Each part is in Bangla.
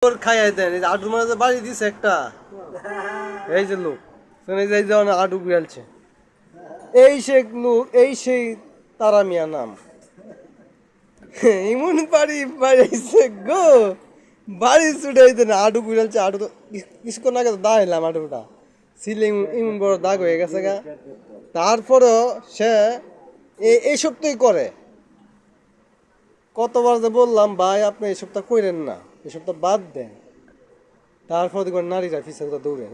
ওর খাইয়ে দেন এই যে আডুর মাঝে বাড়ি দিছে একটা এই যে লোক এই যে আডু গেলছে এই সে লোক এই সেই তারা মিয়া নাম ইমন বাড়ি বাড়াইছে গো বাড়ি ছুটাইতে না আডু গুড়ালছে আডু তো কিছুক্ষণ আগে তো দাঁড়াইলাম আডুটা সিলিং ইমন বড় দাগ হয়ে গেছে গা তারপরেও সে এই সপ্তাহে করে কতবার যে বললাম ভাই আপনি এই সপ্তাহ করেন না এই সপ্তাহ বাদ দেন তারপর দেখবেন নারীরা পিছনে দৌড়ে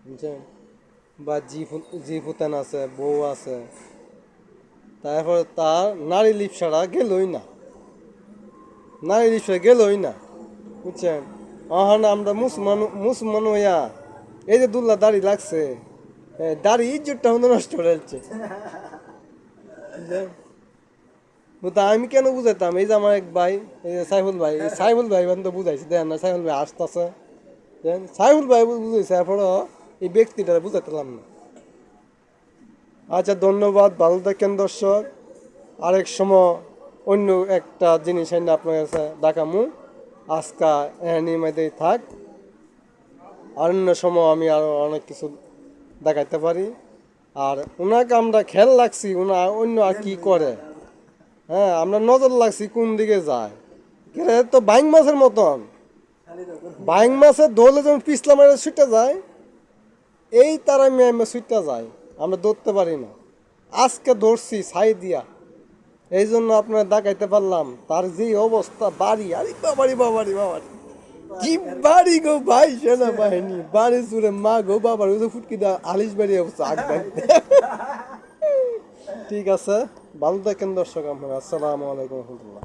বুঝছেন বা জি ফুতান আছে বউ আছে তারপরে তার নারী লিপসাটা গেলই না বুঝছেন আমরা মুসলমান হইয়া এই যে দুল্লা দাড়ি লাগছে দাড়ি ইজ্জতটা হতে নষ্ট হয়ে যাচ্ছে আমি কেন বুঝাইতাম এই যে আমার এক ভাই এই যে সাইফুল ভাই তো বুঝাইছে দেখেন না সাইফুল ভাই আসতেছে সাইফুল ভাই বুঝাইছে এরপরও এই ব্যক্তিটা বুঝাইতাম না আচ্ছা ধন্যবাদ ভালো থাকেন দর্শক আরেক সময় অন্য একটা জিনিস এনে আপনার কাছে দেখামু আজকা এনিমেতেই থাক আর অন্য সময় আমি আরো অনেক কিছু দেখাইতে পারি আর ওনাকে আমরা খেয়াল লাগছি ওনা অন্য আর কি করে হ্যাঁ আমরা নজর লাগছি কোন দিকে যায় তো বাইং মাছের মতন বাইং মাছের ধরলে যখন পিছলা মারে ছুটে যায় এই তারা মেয়ে ছুটে যায় আমরা ধরতে পারি না আজকে ধরছি ছাই দিয়া এই জন্য আপনারা দেখাইতে পারলাম তার যে অবস্থা বাড়ি আরে বাবারি কি বাড়ি গো ভাই সেনাবাহিনী বাড়ি জুড়ে মা গো বাবার ওই যে ফুটকি দা আলিশ বাড়ি অবস্থা আগ ঠিক আছে ভালো থাকেন দর্শক আপনারা আসসালামু আলাইকুম রহমতুল্লাহ